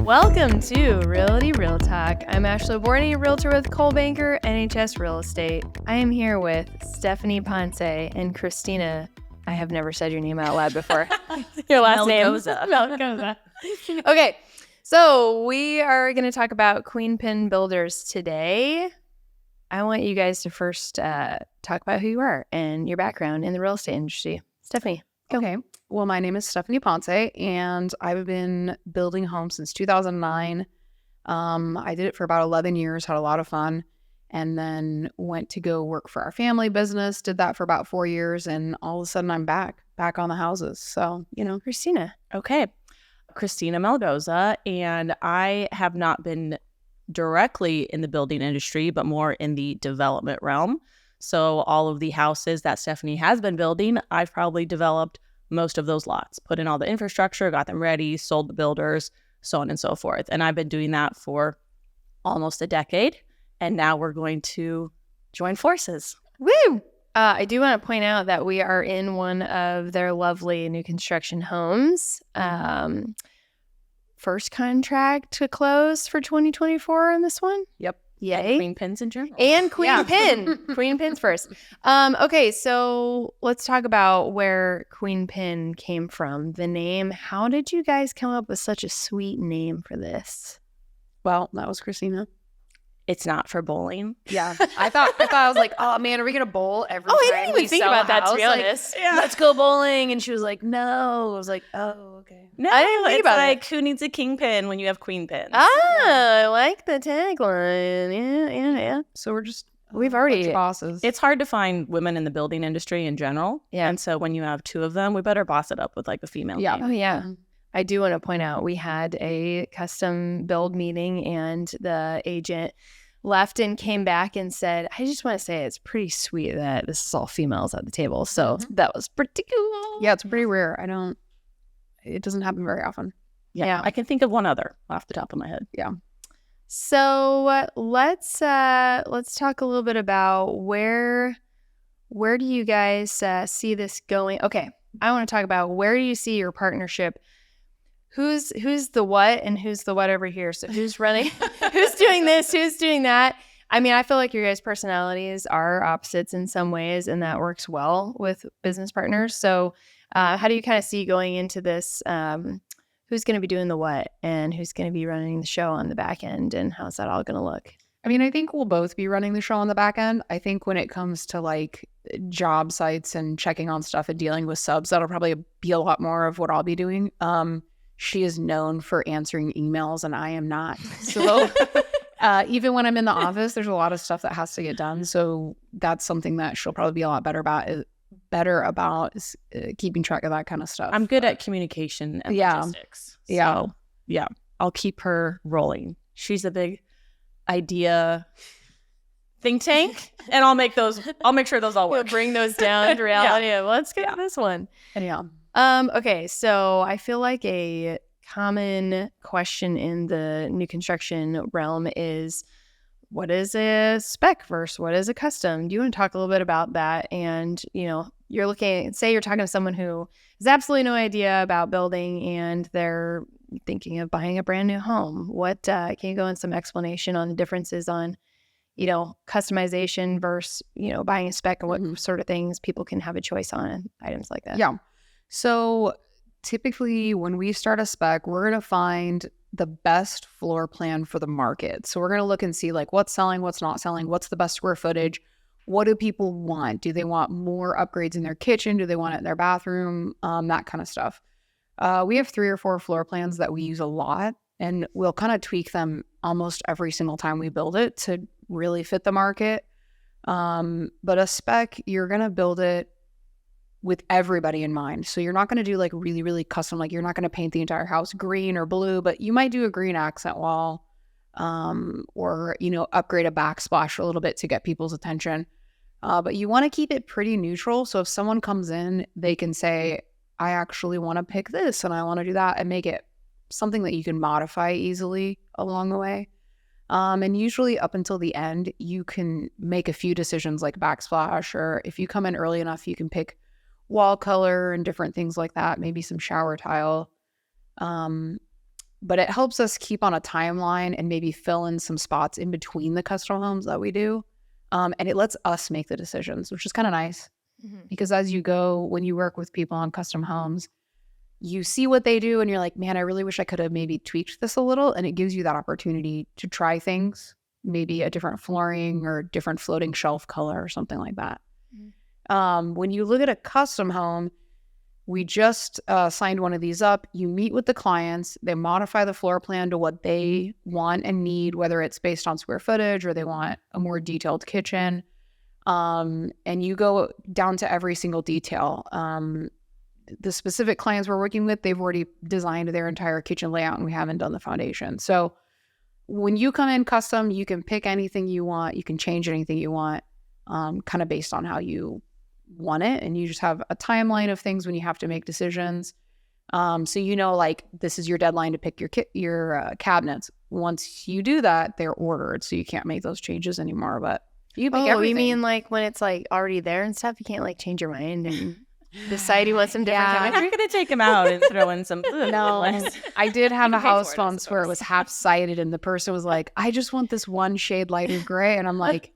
Welcome to Realty Real Talk. I'm Ashley Oborny, Realtor with Coldwell Banker NHS Real Estate. I am here with Stephanie Ponce and Christina. I have never said your name out loud before. Your last Melgoza. name? Melgoza. Okay, so we are going to talk about Queenpin Builders today. I want you guys to first talk about who you are and your background in the real estate industry. Stephanie, go. Okay. Well, my name is Stephanie Ponce, and I've been building homes since 2009. I did it for about 11 years, had a lot of fun, and then went to go work for our family business, did that for about 4 years, and all of a sudden I'm back on the houses. So, Christina. Okay. Christina Melgoza, and I have not been directly in the building industry, but more in the development realm. So all of the houses that Stephanie has been building, I've probably developed most of those lots, put in all the infrastructure, got them ready, sold the builders, so on and so forth. And I've been doing that for almost a decade. And now we're going to join forces. Woo! I do want to point out that we are in one of their lovely new construction homes. First contract to close for 2024 on this one. Yep. Yay. Queenpins in general. And Queenpin. Queenpin's first. Okay, so let's talk about where Queenpin came from. The name. How did you guys come up with such a sweet name for this? Well, that was Christina. It's not for bowling. Yeah. I thought I was like, oh man, are we going to bowl every time I didn't even we think sell about a that, to house? be Like, honest. let's go bowling. And she was like, no. I was like, oh, okay. No, I didn't think it's about like, who needs a kingpin when you have queenpins? I like the tagline. Yeah. So we're just We've a already- bunch of bosses. It's hard to find women in the building industry in general. Yeah. And so when you have two of them, we better boss it up with like a female Yeah. name. Oh, yeah. I do want to point out we had a custom build meeting and the agent left and came back and said, I just want to say it's pretty sweet that this is all females at the table. So that was pretty cool. Yeah, it's pretty rare. It doesn't happen very often. Yeah. I can think of one other off the top of my head. So let's talk a little bit about where do you guys see this going? Okay, I want to talk about where do you see your partnership? Who's the what and who's the what over here? So who's running? Who's doing this? Who's doing that? I mean, I feel like your guys' personalities are opposites in some ways, and that works well with business partners. So how do you kind of see going into this? Who's going to be doing the what and who's going to be running the show on the back end, and how's that all going to look? I mean, I think we'll both be running the show on the back end. I think when it comes to like job sites and checking on stuff and dealing with subs, that'll probably be a lot more of what I'll be doing. She is known for answering emails and I am not. So even when I'm in the office, there's a lot of stuff that has to get done. So that's something that she'll probably be a lot better about is keeping track of that kind of stuff. I'm good at communication and logistics. Yeah. So, yeah. I'll keep her rolling. She's a big idea think tank, and I'll make sure those all We'll work. bring those down to reality. Let's get to this one. Yeah. Okay, so I feel like a common question in the new construction realm is, what is a spec versus what is a custom? Do you want to talk a little bit about that? And, you're talking to someone who has absolutely no idea about building and they're thinking of buying a brand new home. What can you go in some explanation on the differences on, customization versus, buying a spec and what sort of things people can have a choice on and items like that? Yeah. So typically when we start a spec, we're going to find the best floor plan for the market. So we're going to look and see like what's selling, what's not selling, what's the best square footage, what do people want? Do they want more upgrades in their kitchen? Do they want it in their bathroom? That kind of stuff. We have 3 or 4 floor plans that we use a lot, and we'll kind of tweak them almost every single time we build it to really fit the market. But a spec, you're going to build it with everybody in mind. So you're not going to do like really, really custom, like you're not going to paint the entire house green or blue, but you might do a green accent wall, or, upgrade a backsplash a little bit to get people's attention. But you want to keep it pretty neutral. So if someone comes in, they can say, I actually want to pick this and I want to do that, and make it something that you can modify easily along the way. And usually up until the end, you can make a few decisions like backsplash, or if you come in early enough, you can pick wall color and different things like that, maybe some shower tile. but it helps us keep on a timeline and maybe fill in some spots in between the custom homes that we do. And it lets us make the decisions, which is kind of nice. Because as you go, when you work with people on custom homes, you see what they do and you're like, man, I really wish I could have maybe tweaked this a little. And it gives you that opportunity to try things, maybe a different flooring or different floating shelf color or something like that. When you look at a custom home, we just signed one of these up. You meet with the clients. They modify the floor plan to what they want and need, whether it's based on square footage or they want a more detailed kitchen. And you go down to every single detail. The specific clients we're working with, they've already designed their entire kitchen layout and we haven't done the foundation. So when you come in custom, you can pick anything you want. You can change anything you want, kind of based on how you want it. And you just have a timeline of things when you have to make decisions. So you know, like, this is your deadline to pick your cabinets. Once you do that, they're ordered. So you can't make those changes anymore. But you pick everything. You mean like when it's like already there and stuff, you can't like change your mind and decide you want some different cabinets? You're going to take them out and throw in some. No, I did have a house once where it was half-sided and the person was like, I just want this one shade lighter gray. And I'm like,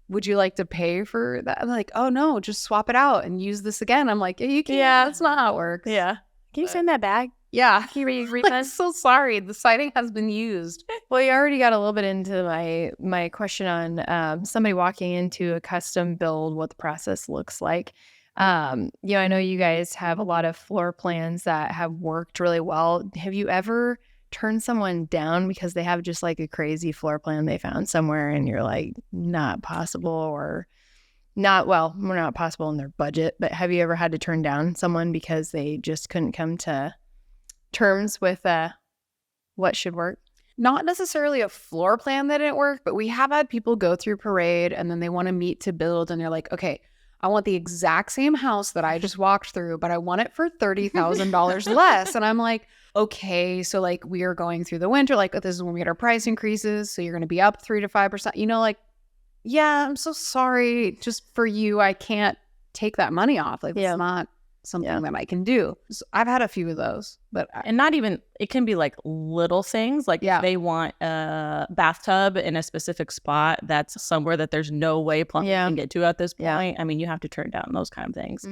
would you like to pay for that? I'm like, oh no, just swap it out and use this again. I'm like, yeah, you can. Yeah, that's not how it works. Yeah. Can you send that back? Yeah. Can you refund? I'm so sorry. The siding has been used. Well, you already got a little bit into my question on somebody walking into a custom build, what the process looks like. I know you guys have a lot of floor plans that have worked really well. Have you ever turned someone down because they have just like a crazy floor plan they found somewhere and you're like, not possible, or not possible in their budget? But have you ever had to turn down someone because they just couldn't come to terms with what should work? Not necessarily a floor plan that didn't work, but we have had people go through parade and then they want to meet to build and they're like, okay, I want the exact same house that I just walked through, but I want it for $30,000 less. And I'm like, okay, so like we are going through the winter, like this is when we get our price increases. So you're going to be up 3 to 5%, like, yeah, I'm so sorry. Just for you, I can't take that money off. Like, it's not something that I can do. So I've had a few of those, but and not even, it can be like little things, like they want a bathtub in a specific spot that's somewhere that there's no way plumbing can get to at this point. I mean, you have to turn down those kind of things.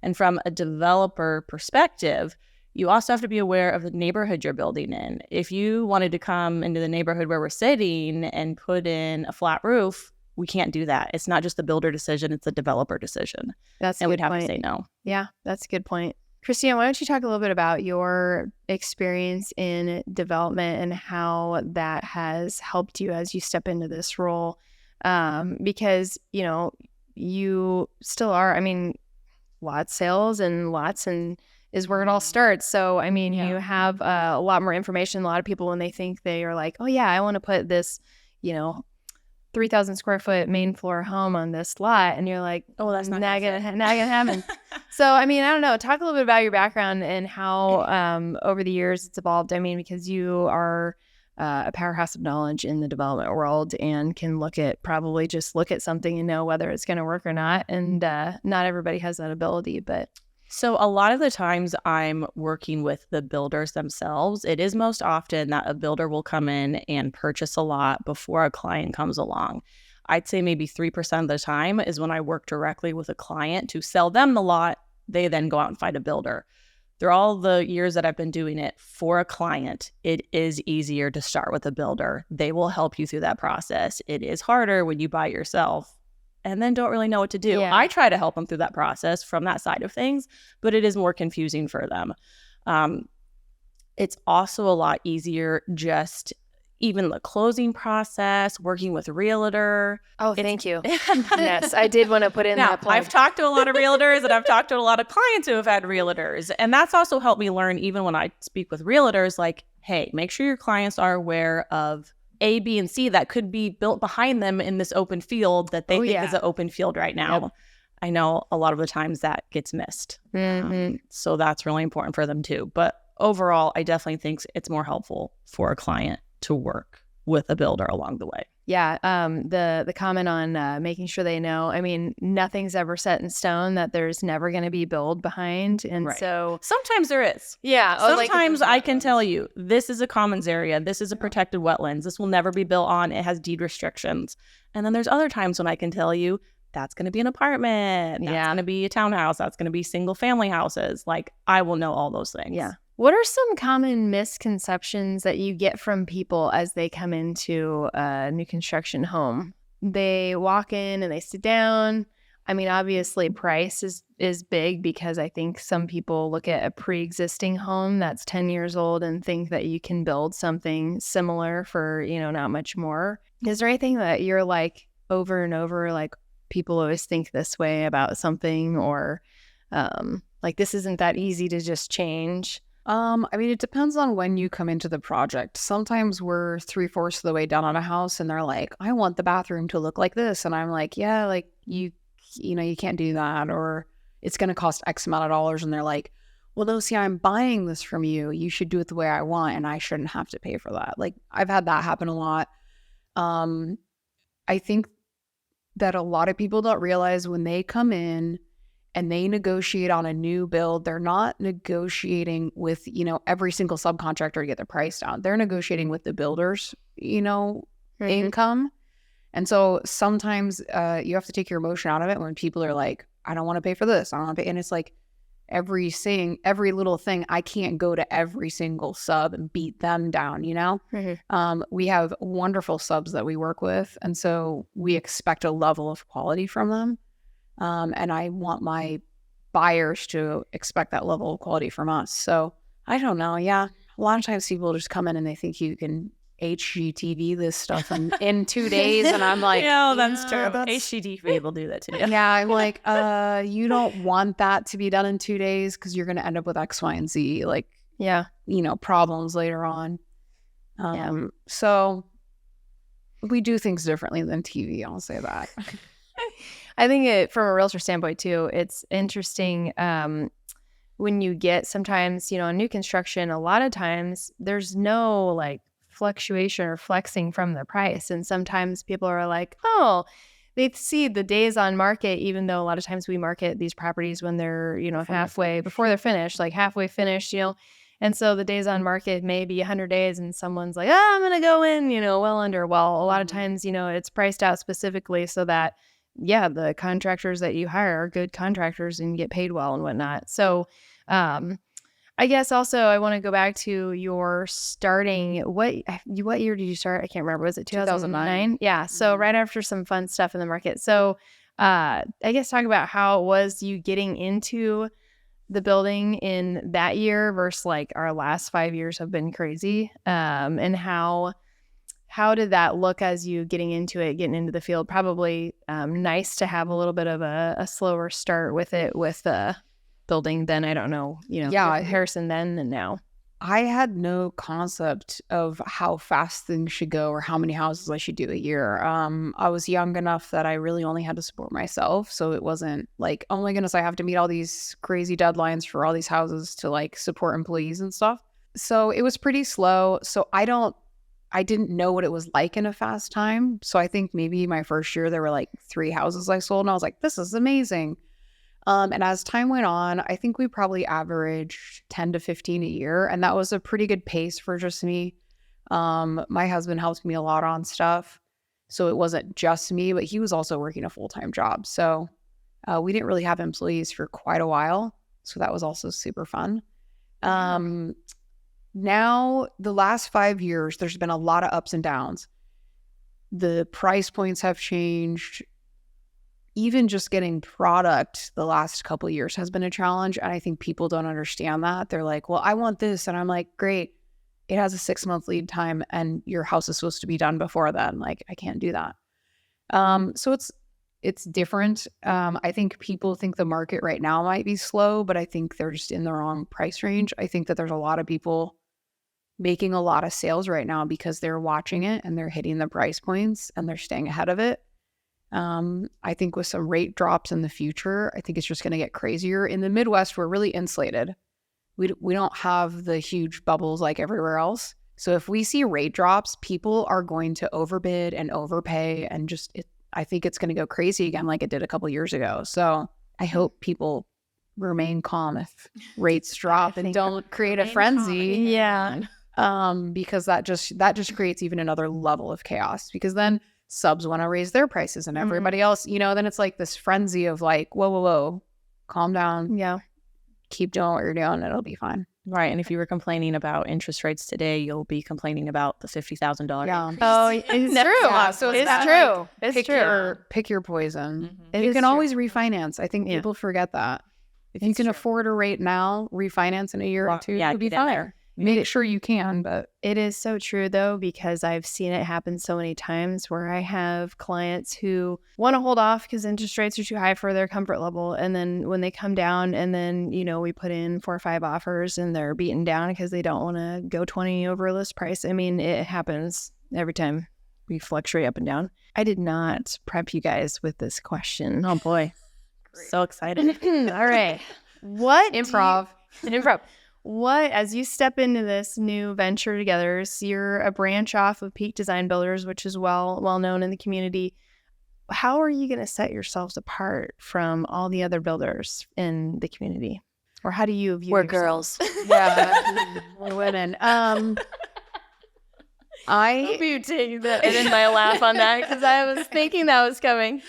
And from a developer perspective, you also have to be aware of the neighborhood you're building in. If you wanted to come into the neighborhood where we're sitting and put in a flat roof, we can't do that. It's not just the builder decision, it's the developer decision. That's a and good we'd have point. to say no. Yeah, that's a good point. Christina, why don't you talk a little bit about your experience in development and how that has helped you as you step into this role? Because, you still are, lot sales and lots and is where it all starts. So, you have a lot more information. A lot of people, when they think they are like, oh yeah, I want to put this, 3,000 square foot main floor home on this lot, and you're like, oh, that's not gonna happen. So, I don't know. Talk a little bit about your background and how over the years it's evolved. Because you are a powerhouse of knowledge in the development world and can look at something and know whether it's going to work or not. And not everybody has that ability, but. So a lot of the times I'm working with the builders themselves. It is most often that a builder will come in and purchase a lot before a client comes along. I'd say maybe 3% of the time is when I work directly with a client to sell them the lot. They then go out and find a builder. Through all the years that I've been doing it for a client, it is easier to start with a builder. They will help you through that process. It is harder when you buy yourself and then don't really know what to do. I try to help them through that process from that side of things, but it is more confusing for them. It's also a lot easier just even the closing process, working with a realtor. Oh, thank you. Yes, I did want to put in that plug. I've talked to a lot of realtors and I've talked to a lot of clients who have had realtors. And that's also helped me learn, even when I speak with realtors, like, hey, make sure your clients are aware of A, B, and C that could be built behind them in this open field that they think is an open field right now. Yep. I know a lot of the times that gets missed. So that's really important for them too. But overall, I definitely think it's more helpful for a client to work with a builder along the way. Yeah. The comment on making sure they know. I mean, nothing's ever set in stone. That there's never going to be build behind, and Right. so Sometimes there is. yeah. Sometimes I can tell you, this is a commons area. This is a protected wetlands. This will never be built on. It has deed restrictions. And then there's other times when I can tell you that's going to be an apartment. That's going to be a townhouse. That's going to be single family houses. Like, I will know all those things. Yeah. What are some common misconceptions that you get from people as they come into a new construction home? They walk in and they sit down. I mean, obviously price is big, because I think some people look at a pre-existing home that's 10 years old and think that you can build something similar for, not much more. Is there anything that you're like over and over, like people always think this way about something, or like this isn't that easy to just change? I mean, it depends on when you come into the project. Sometimes we're 3/4 of the way down on a house and they're like, I want the bathroom to look like this. And I'm like, yeah, like you can't do that, or it's going to cost X amount of dollars. And they're like, well, no, see, I'm buying this from you. You should do it the way I want, and I shouldn't have to pay for that. Like, I've had that happen a lot. I think that a lot of people don't realize when they come in and they negotiate on a new build, they're not negotiating with, every single subcontractor to get the price down. They're negotiating with the builders, income. And so sometimes you have to take your emotion out of it when people are like, I don't want to pay for this. I don't want to pay. And it's like every little thing, I can't go to every single sub and beat them down, We have wonderful subs that we work with. And so we expect a level of quality from them. And I want my buyers to expect that level of quality from us. So I don't know. Yeah. A lot of times people just come in and they think you can HGTV this stuff in 2 days. And I'm like, yeah, that's true. HGTV will do that to you. Yeah. I'm like, you don't want that to be done in 2 days, because you're going to end up with X, Y, and Z, like, problems later on. So we do things differently than TV. I'll say that. I think from a realtor standpoint too, it's interesting when you get sometimes, new construction, a lot of times there's no like fluctuation or flexing from the price. And sometimes people are like, oh, they see the days on market, even though a lot of times we market these properties when they're, halfway before they're finished, like halfway finished, And so the days on market may be 100 days and someone's like, oh, I'm going to go in, well under. Well, a lot of times, it's priced out specifically so that the contractors that you hire are good contractors and get paid well and whatnot. So I guess also I want to go back to your starting. What year did you start? I can't remember. Was it 2009? Yeah. So right after some fun stuff in the market. So I guess talk about how it was you getting into the building in that year versus like our last 5 years have been crazy. And how did that look as you getting into the field? Probably nice to have a little bit of a slower start with it, with building then. I don't know, Harrison then and now. I had no concept of how fast things should go or how many houses I should do a year. I was young enough that I really only had to support myself. So it wasn't like, oh my goodness, I have to meet all these crazy deadlines for all these houses to like support employees and stuff. So it was pretty slow. So I didn't know what it was like in a fast time. So I think maybe my first year there were like 3 houses I sold, and I was like, this is amazing. And as time went on, I think we probably averaged 10 to 15 a year. And that was a pretty good pace for just me. My husband helped me a lot on stuff. So it wasn't just me, but he was also working a full-time job. So we didn't really have employees for quite a while. So that was also super fun. Now, the last 5 years, there's been a lot of ups and downs. The price points have changed. Even just getting product the last couple of years has been a challenge. And I think people don't understand that. They're like, well, I want this. And I'm like, great. It has a 6-month lead time and your house is supposed to be done before then. Like, I can't do that. So it's different. I think people think the market right now might be slow, but I think they're just in the wrong price range. I think that there's a lot of people making a lot of sales right now because they're watching it and they're hitting the price points and they're staying ahead of it. I think with some rate drops in the future, I think it's just going to get crazier. In the Midwest, we're really insulated. We don't have the huge bubbles like everywhere else. So if we see rate drops, people are going to overbid and overpay, and I think it's going to go crazy again like it did a couple years ago. So I hope people remain calm if rates drop and don't create a frenzy. Yeah. Because that just creates even another level of chaos, because then subs want to raise their prices and everybody else, then it's like this frenzy of like, whoa, calm down. Yeah. Keep doing what you're doing. It'll be fine. Right. And if you were complaining about interest rates today, you'll be complaining about the $50,000. Yeah. Oh, it's true. Yeah, so it's that, true. like, It's true. Pick your poison. It You is can true. always refinance. I think people forget that. If you can afford a rate now, refinance in a year or two, you'll be fine. Make sure you can, but It is so true, though, because I've seen it happen so many times where I have clients who want to hold off because interest rates are too high for their comfort level. And then when they come down and then, we put in 4 or 5 offers and they're beaten down because they don't want to go 20 over list price. I mean, it happens every time we fluctuate up and down. I did not prep you guys with this question. Oh, boy. So excited. All right. What improv. What, as you step into this new venture together, so you're a branch off of Peak Design Builders, which is well known in the community. How are you going to set yourselves apart from all the other builders in the community? Or how do you view We're yourselves? girls. Yeah, we're women. I hope you take that and then my laugh on that because I was thinking that was coming.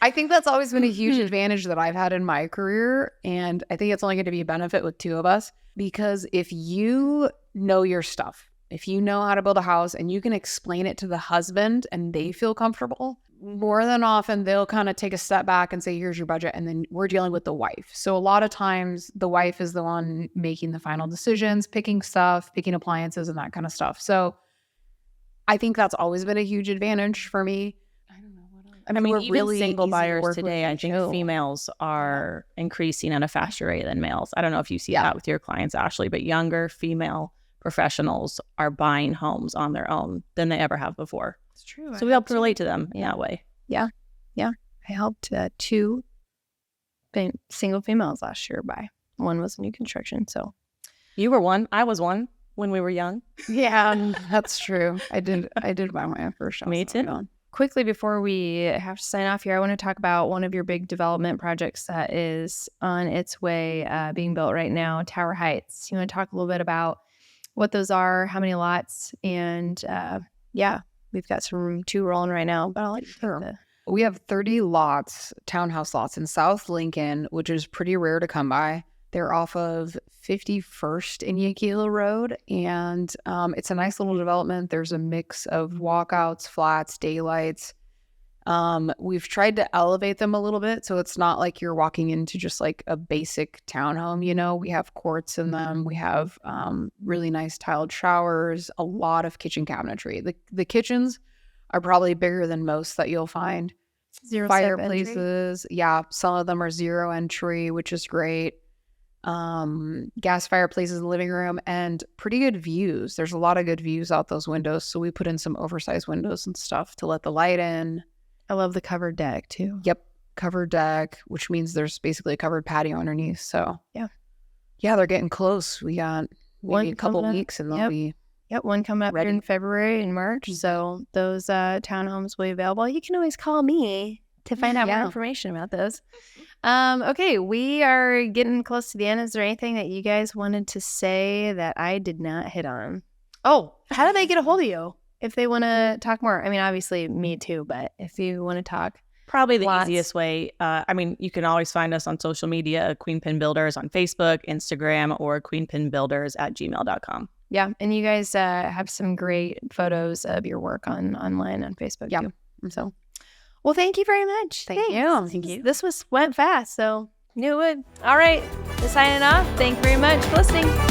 I think that's always been a huge advantage that I've had in my career. And I think it's only going to be a benefit with 2 of us, because if you know your stuff, if you know how to build a house and you can explain it to the husband and they feel comfortable, more than often they'll kind of take a step back and say, here's your budget. And then we're dealing with the wife. So a lot of times the wife is the one making the final decisions, picking stuff, picking appliances and that kind of stuff. So I think that's always been a huge advantage for me. I mean, we're even really single easy to buyers work today, with I think too. females are increasing at a faster rate than males. I don't know if you see that with your clients, Ashley, but younger female professionals are buying homes on their own than they ever have before. It's true. So we help relate to them in that way. Yeah. I helped 2 single females last year buy. One was new construction. So You were one. I was one when we were young. Yeah, that's true. I did buy my first house. Me too. quickly before we have to sign off here, I want to talk about one of your big development projects that is on its way being built right now, Tower Heights. You want to talk a little bit about what those are, how many lots, and we've got some room 2 rolling right now, but I'll let you take the... We have 30 lots, townhouse lots in South Lincoln, which is pretty rare to come by. They're off of 51st and Yakila Road, and it's a nice little development. There's a mix of walkouts, flats, daylights. We've tried to elevate them a little bit, so it's not like you're walking into just like a basic townhome, you know. We have courts in them. We have really nice tiled showers, a lot of kitchen cabinetry. The kitchens are probably bigger than most that you'll find. Zero Fireplaces, yeah, some of them are 0 entry, which is great. Gas fireplaces in the living room, and pretty good views. There's a lot of good views out those windows, so we put in some oversized windows and stuff to let the light in. I love the covered deck too. Yep, covered deck, which means there's basically a covered patio underneath. So yeah, they're getting close. We got maybe a couple coming up. weeks and they'll be one coming up here in February and March. So those townhomes will be available. You can always call me to find out more information about those. Okay, we are getting close to the end. Is there anything that you guys wanted to say that I did not hit on? Oh, how do they get a hold of you if they want to talk more? I mean, obviously me too, but if you want to talk. Probably the easiest way. You can always find us on social media, Queenpin Builders on Facebook, Instagram, or queenpinbuilders@gmail.com. Yeah, and you guys have some great photos of your work online on Facebook too. So, well, thank you very much. Thank you. This went fast, so knew it would. All right, signing off. Thank you very much for listening.